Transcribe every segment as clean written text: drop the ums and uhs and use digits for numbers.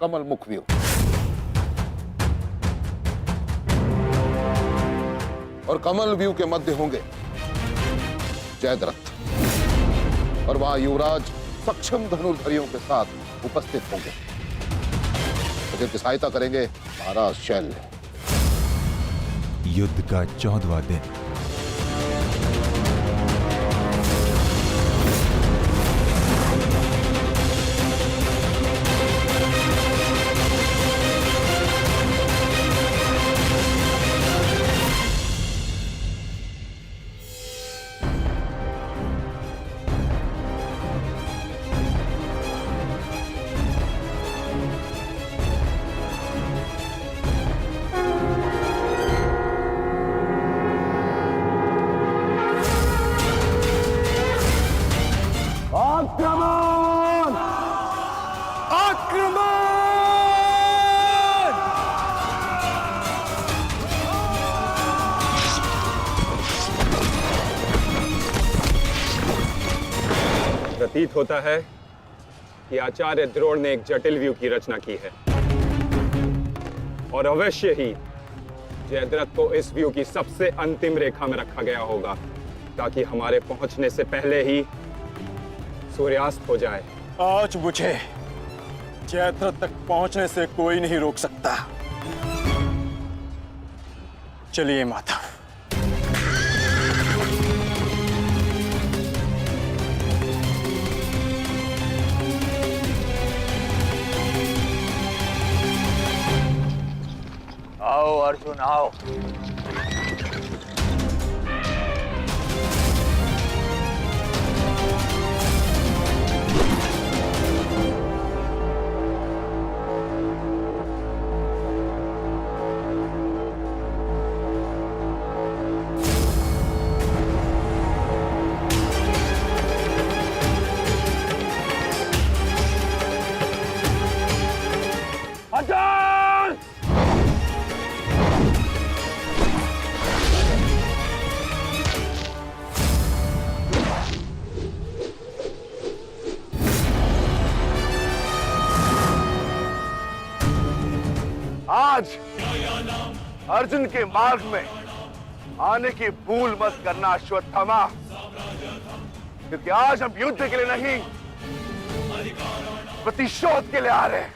कमल मुख व्यू। और कमल व्यू के मध्य होंगे जयद्रथ, और वहां युवराज सक्षम धनुर्धरियों के साथ उपस्थित होंगे, तो जिनकी सहायता करेंगे महाराज शैल्य। युद्ध का 14वां दिन। आक्रमण! आक्रमण! प्रतीत होता है कि आचार्य द्रोण ने एक जटिल व्यू की रचना की है, और अवश्य ही जयद्रथ को इस व्यू की सबसे अंतिम रेखा में रखा गया होगा, ताकि हमारे पहुंचने से पहले ही सूर्यास्त हो जाए। आज मुझे जयद्रथ तक पहुंचने से कोई नहीं रोक सकता। चलिए माता। आओ अर्जुन आओ। आज अर्जुन के मार्ग में आने की भूल मत करना अश्वत्थामा, क्योंकि आज हम युद्ध के लिए नहीं, प्रतिशोध के लिए आ रहे हैं।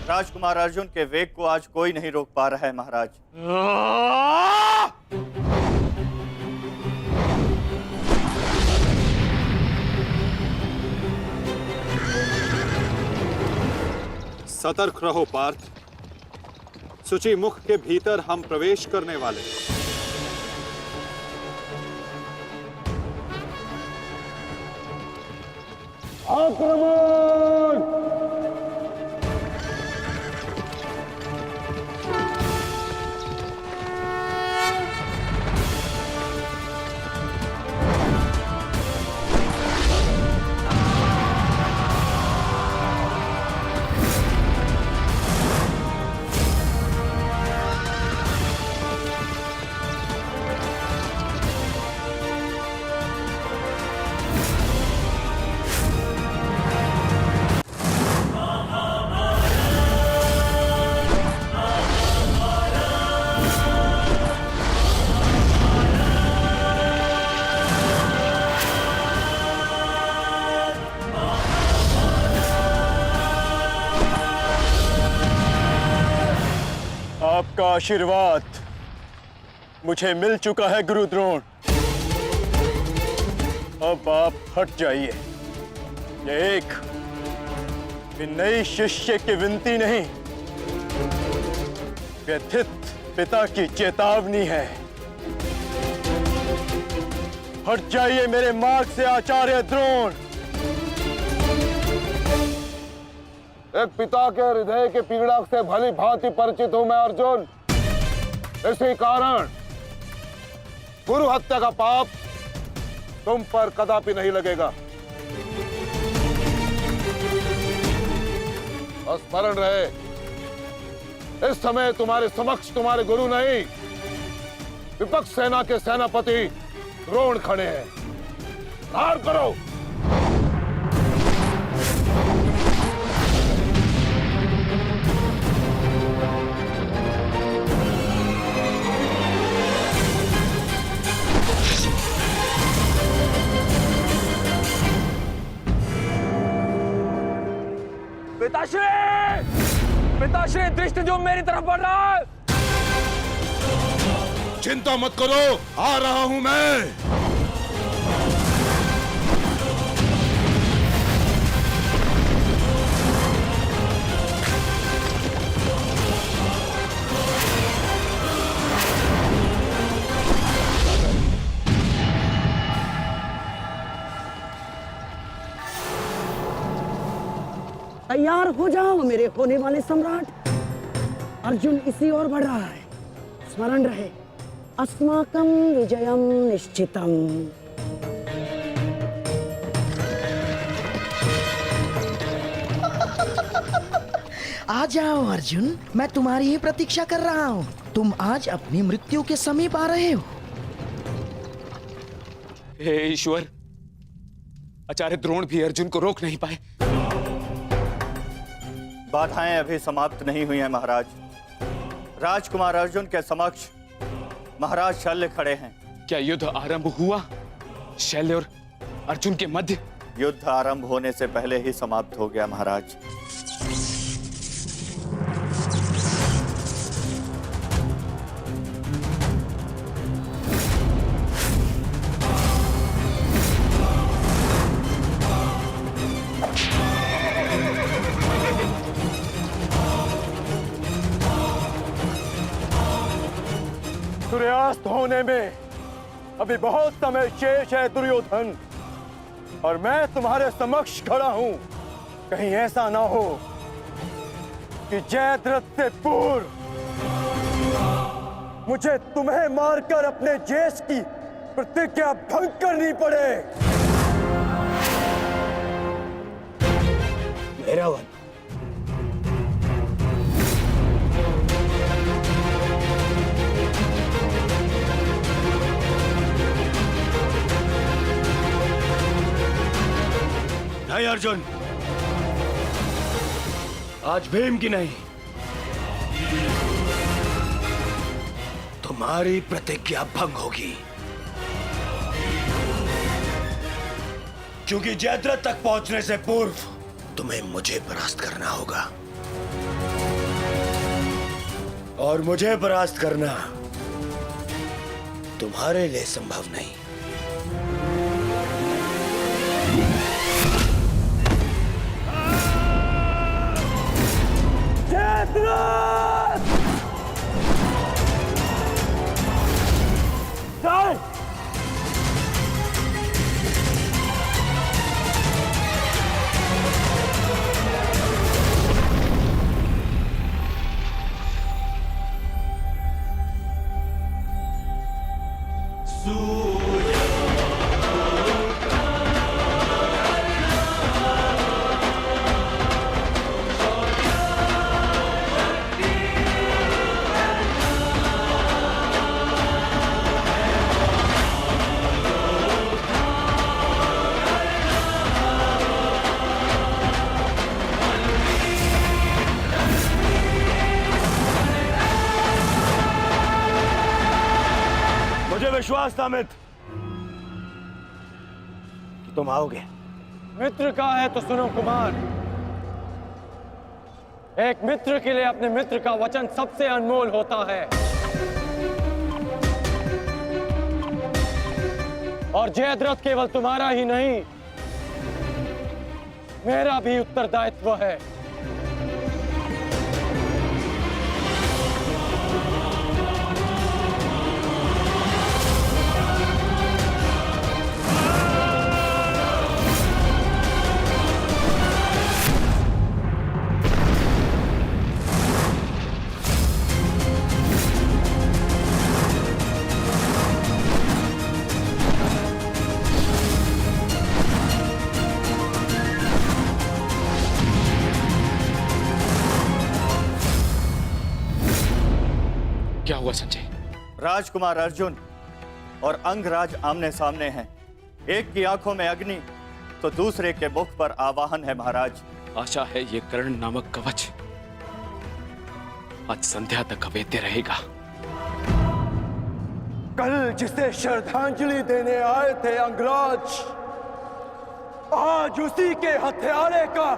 राजकुमार अर्जुन के वेग को आज कोई नहीं रोक पा रहा है महाराज। सतर्क रहो पार्थ, सूची मुख के भीतर हम प्रवेश करने वाले। आक्रमण! आशीर्वाद मुझे मिल चुका है गुरु द्रोण। अब आप हट जाइए। ये एक नई शिष्य की विनती नहीं, व्यथित पिता की चेतावनी है। हट जाइए मेरे मार्ग से आचार्य द्रोण। एक पिता के हृदय की पीड़ा से भली भांति परिचित हूं मैं अर्जुन। इसी कारण गुरु हत्या का पाप तुम पर कदापि नहीं लगेगा। और स्मरण रहे, इस समय तुम्हारे समक्ष तुम्हारे गुरु नहीं, विपक्ष सेना के सेनापति द्रोण खड़े हैं। धार करो। पिताश्री दृष्टि जो मेरी तरफ बढ़ रहा है। चिंता मत करो, आ रहा हूं मैं। तैयार हो जाओ मेरे होने वाले सम्राट। अर्जुन इसी ओर बढ़ रहा है। स्मरण रहे, अस्माकं विजयम निश्चितम। आ जाओ अर्जुन, मैं तुम्हारी ही प्रतीक्षा कर रहा हूँ। तुम आज अपनी मृत्यु के समीप आ रहे हो। हे ईश्वर, आचार्य द्रोण भी अर्जुन को रोक नहीं पाए। बाधाएं अभी समाप्त नहीं हुई हैं महाराज। राजकुमार अर्जुन के समक्ष महाराज शल्य खड़े हैं। क्या युद्ध आरंभ हुआ शल्य और अर्जुन के मध्य? युद्ध आरंभ होने से पहले ही समाप्त हो गया महाराज। सूर्यास्त होने में अभी बहुत समय शेष है दुर्योधन, और मैं तुम्हारे समक्ष खड़ा हूं। कहीं ऐसा ना हो कि जयद्रथ से पूर्व मुझे तुम्हें मारकर अपने जेश की प्रतिज्ञा भंग करनी पड़े। मेरा वन नहीं अर्जुन, आज भीम की नहीं, तुम्हारी प्रतिज्ञा भंग होगी। क्योंकि जयद्रथ तक पहुंचने से पूर्व तुम्हें मुझे परास्त करना होगा, और मुझे परास्त करना तुम्हारे लिए संभव नहीं। विश्वास था मित्र कि तुम आओगे। मित्र का है तो सुनो कुमार, एक मित्र के लिए अपने मित्र का वचन सबसे अनमोल होता है। और जयद्रथ केवल तुम्हारा ही नहीं, मेरा भी उत्तरदायित्व है। क्या हुआ संजय? राजकुमार अर्जुन और अंगराज आमने सामने हैं। एक की आंखों में अग्नि तो दूसरे के मुख पर आवाहन है महाराज। आशा है ये कर्ण नामक कवच आज संध्या तक अवेद्य रहेगा। कल जिसे श्रद्धांजलि देने आए थे अंगराज, आज उसी के हत्यारे का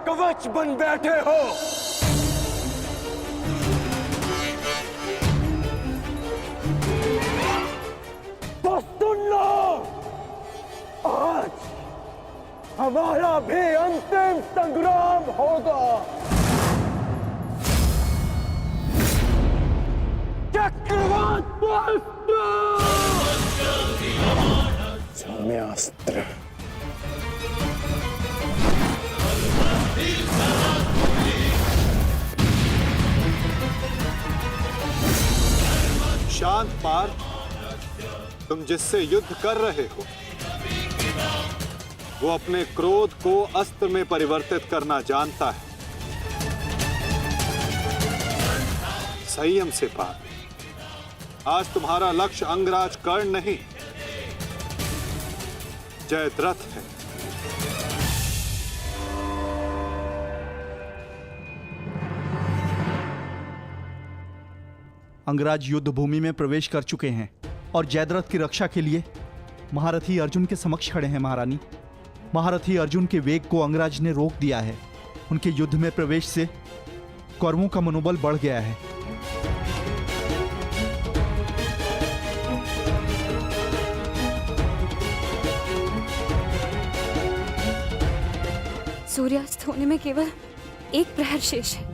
कवच बन बैठे हो। तो सुन लो, आज हमारा भी अंतिम संग्राम होगा। चक्रवात सौम्यास्त्र। शांत पार्थ, तुम जिससे युद्ध कर रहे हो वो अपने क्रोध को अस्त्र में परिवर्तित करना जानता है। संयम से पार्थ, आज तुम्हारा लक्ष्य अंगराज कर्ण नहीं, जयद्रथ है। अंगराज युद्ध भूमि में प्रवेश कर चुके हैं और जयद्रथ की रक्षा के लिए महारथी अर्जुन के समक्ष खड़े हैं। महारानी, महारथी अर्जुन के वेग को अंगराज ने रोक दिया है। उनके युद्ध में प्रवेश से कौरवों का मनोबल बढ़ गया है। सूर्यास्त होने में केवल एक प्रहर शेष है।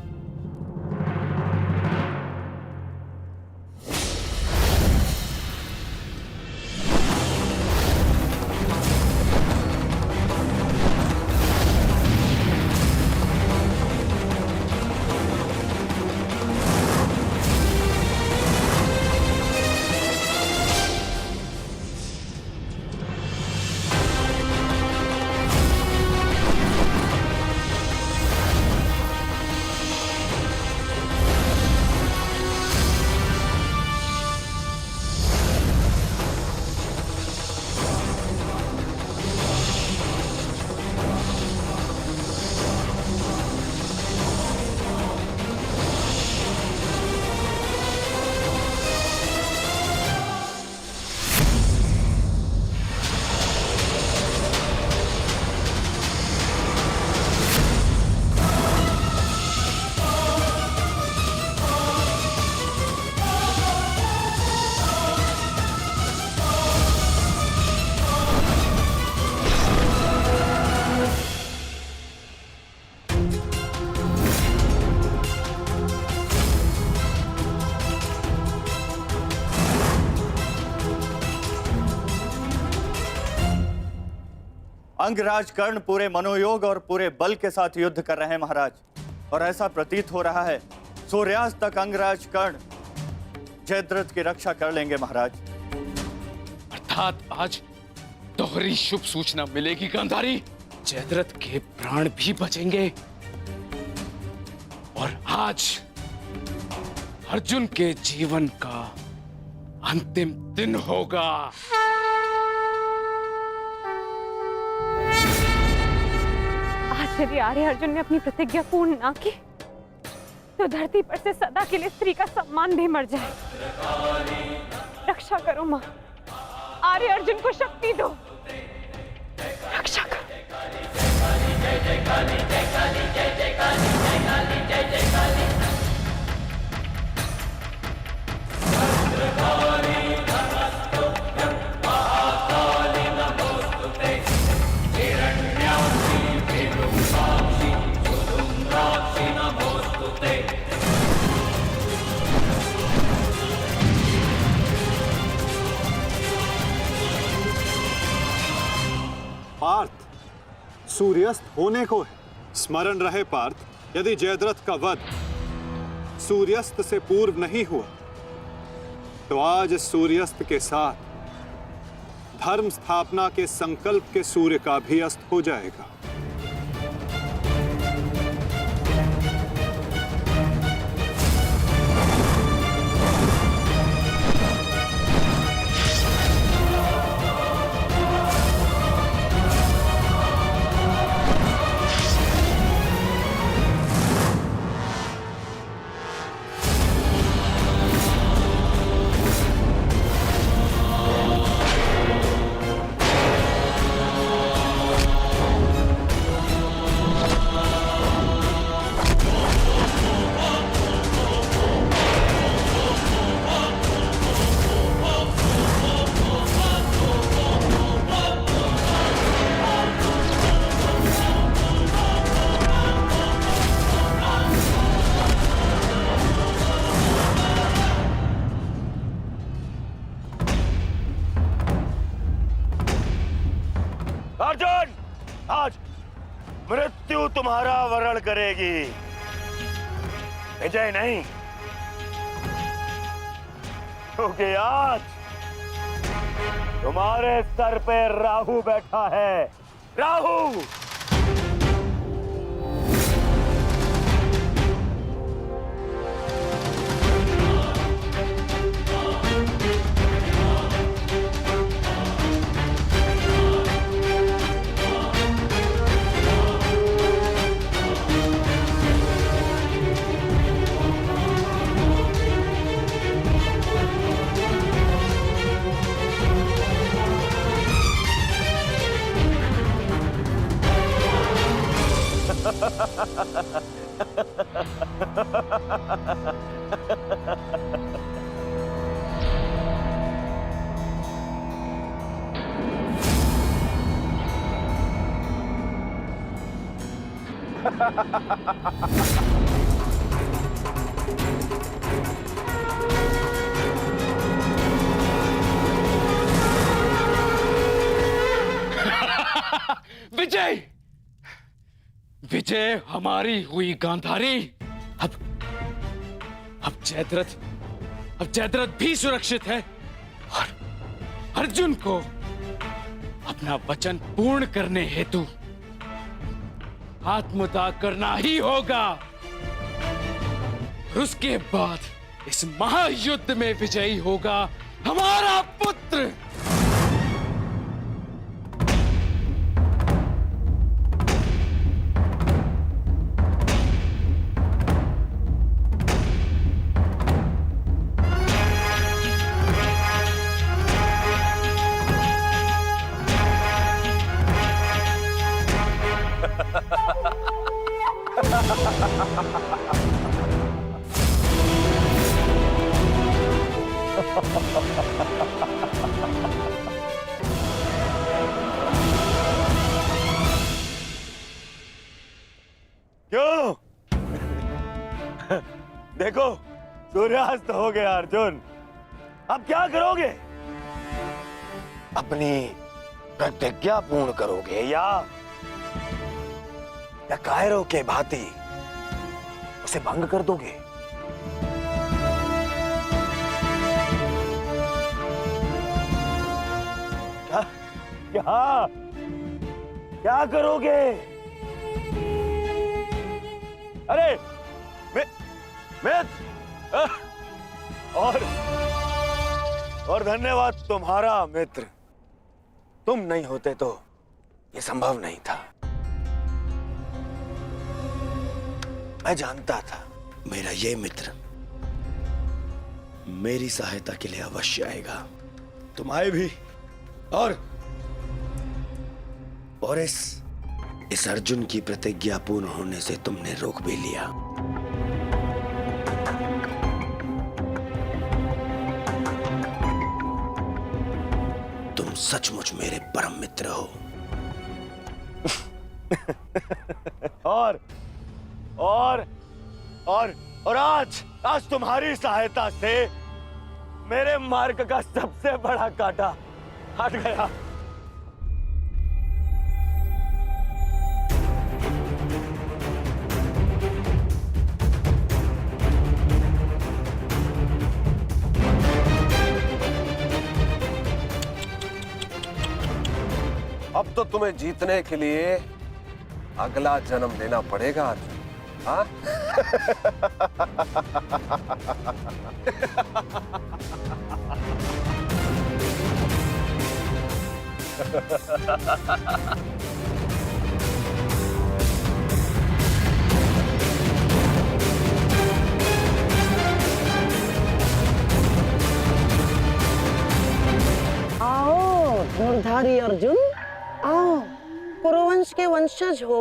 अंगराज कर्ण पूरे मनोयोग और पूरे बल के साथ युद्ध कर रहे हैं महाराज, और ऐसा प्रतीत हो रहा है सूर्यास्त तक अंगराज कर्ण जयद्रथ की रक्षा कर लेंगे महाराज। अर्थात आज दोहरी शुभ सूचना मिलेगी गांधारी। जयद्रथ के प्राण भी बचेंगे और आज अर्जुन के जीवन का अंतिम दिन होगा। आज यदि आर्य अर्जुन ने अपनी प्रतिज्ञा पूर्ण ना की तो धरती पर से सदा के लिए स्त्री का सम्मान भी मर जाए। रक्षा करो मां, आर्य अर्जुन को शक्ति दो, रक्षा करो। पार्थ सूर्यास्त होने को है। स्मरण रहे पार्थ, यदि जयद्रथ का वध सूर्यास्त से पूर्व नहीं हुआ तो आज सूर्यास्त के साथ धर्म स्थापना के संकल्प के सूर्य का भी अस्त हो जाएगा। अर्जुन, आज मृत्यु तुम्हारा वरण करेगी, विजय नहीं। क्योंकि आज तुम्हारे सर पे राहु बैठा है। राहु विजय, विजय हमारी हुई गांधारी। अब जयद्रथ भी सुरक्षित है और अर्जुन को अपना वचन पूर्ण करने हेतु आत्मदाह करना ही होगा। उसके बाद इस महायुद्ध में विजयी होगा हमारा पुत्र। क्यों? देखो, सूर्यास्त हो गया अर्जुन। अब क्या करोगे? अपनी प्रतिज्ञा पूर्ण करोगे या कायरों के भांति उसे भंग कर दोगे? क्या करोगे? अरे और धन्यवाद तुम्हारा मित्र। तुम नहीं होते तो ये संभव नहीं था। मैं जानता था मेरा ये मित्र मेरी सहायता के लिए अवश्य आएगा। तुम आए भी और इस अर्जुन की प्रतिज्ञा पूर्ण होने से तुमने रोक भी लिया। तुम सचमुच मेरे परम मित्र हो। और आज तुम्हारी सहायता से मेरे मार्ग का सबसे बड़ा कांटा हट गया। अब तो तुम्हें जीतने के लिए अगला जन्म लेना पड़ेगा अर्जुन। हाँ? आओ धनुर्धारी अर्जुन, आओ। कुरुवंश के वंशज हो,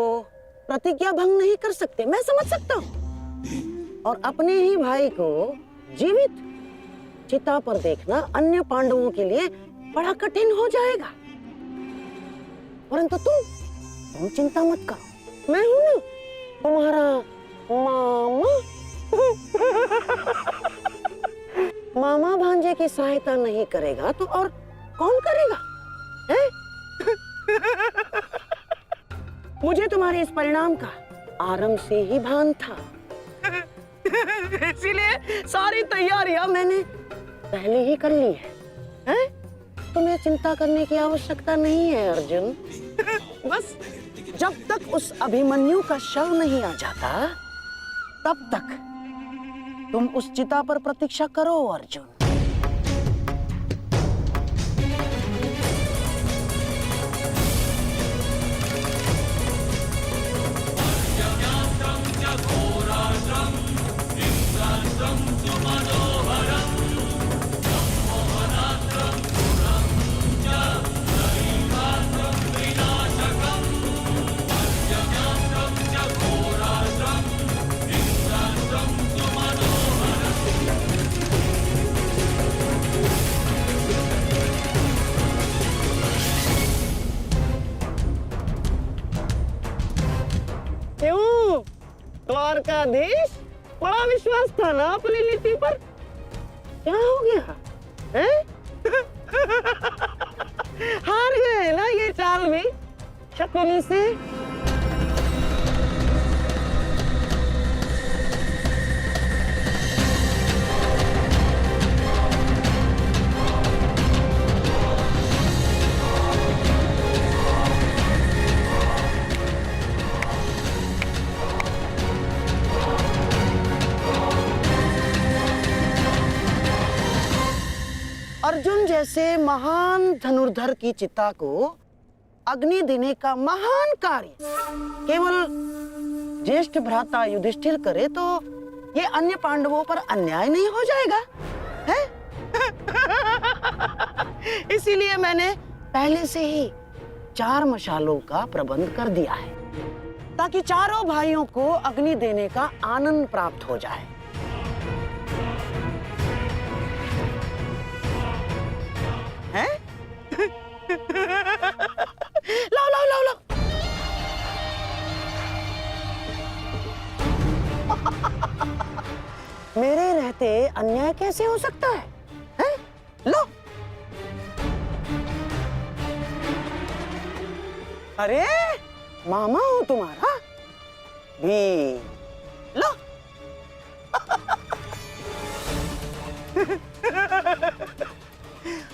प्रतिज्ञा भंग नहीं कर सकते, मैं समझ सकता हूँ। और अपने ही भाई को जीवित चिता पर देखना अन्य पांडवों के लिए बड़ा कठिन हो जाएगा। परंतु तुम चिंता मत करो, मैं हूं ना तुम्हारा मामा। मामा भांजे की सहायता नहीं करेगा तो और कौन करेगा? हैं? मुझे तुम्हारे इस परिणाम का आरंभ से ही भान था। इसीलिए सारी तैयारियां मैंने पहले ही कर ली है? तुम्हें चिंता करने की आवश्यकता नहीं है अर्जुन। बस जब तक उस अभिमन्यु का शव नहीं आ जाता तब तक तुम उस चिता पर प्रतीक्षा करो अर्जुन। क्यों द्वारकाधीश, बड़ा विश्वास था ना अपनी नीति पर? क्या हो गया हैं? हार गए ना ये चाल भी शकुनी से? अर्जुन जैसे महान धनुर्धर की चिता को अग्नि देने का महान कार्य केवल ज्येष्ठ भ्राता युधिष्ठिर करे तो ये अन्य पांडवों पर अन्याय नहीं हो जाएगा है? इसीलिए मैंने पहले से ही 4 मशालों का प्रबंध कर दिया है ताकि चारों भाइयों को अग्नि देने का आनंद प्राप्त हो जाए। हैं? लाओ लाओ लाओ लाओ। मेरे रहते अन्याय कैसे हो सकता है? हैं? लो। अरे मामा हूं तुम्हारा भी, लो।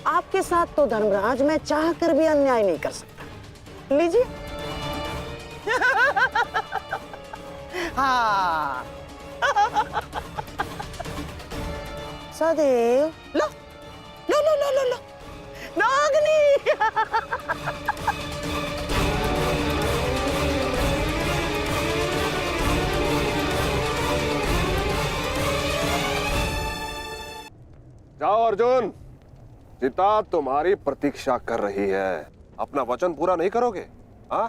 आपके साथ तो धर्मराज मैं चाह कर भी अन्याय नहीं कर सकता। लीजिए। हाँ। सदैव लो लो लो लो लो लो नागनी। जाओ अर्जुन, चिता तुम्हारी प्रतीक्षा कर रही है। अपना वचन पूरा नहीं करोगे? हाँ?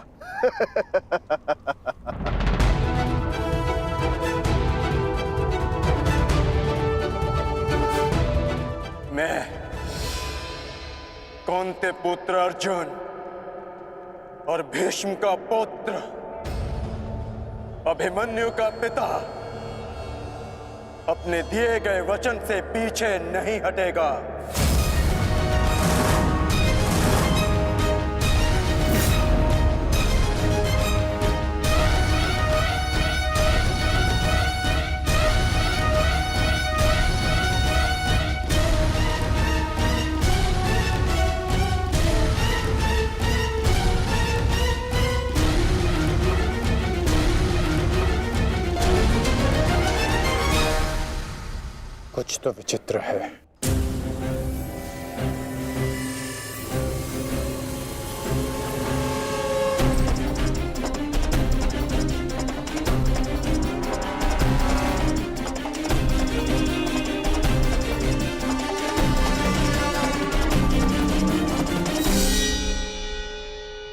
मैं कौंते पुत्र अर्जुन और भीष्म का पुत्र अभिमन्यु का पिता अपने दिए गए वचन से पीछे नहीं हटेगा। कुछ तो विचित्र है।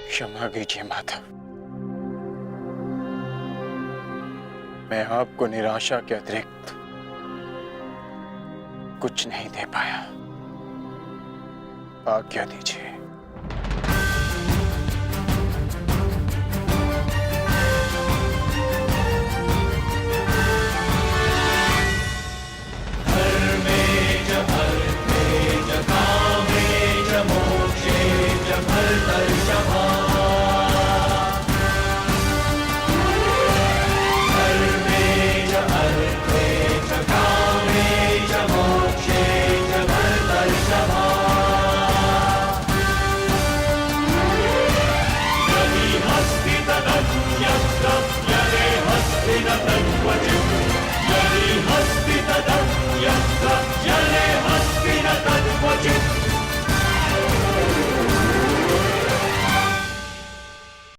क्षमा कीजिए माता, मैं आपको निराशा के अतिरिक्त कुछ नहीं दे पाया। आज्ञा दीजिए।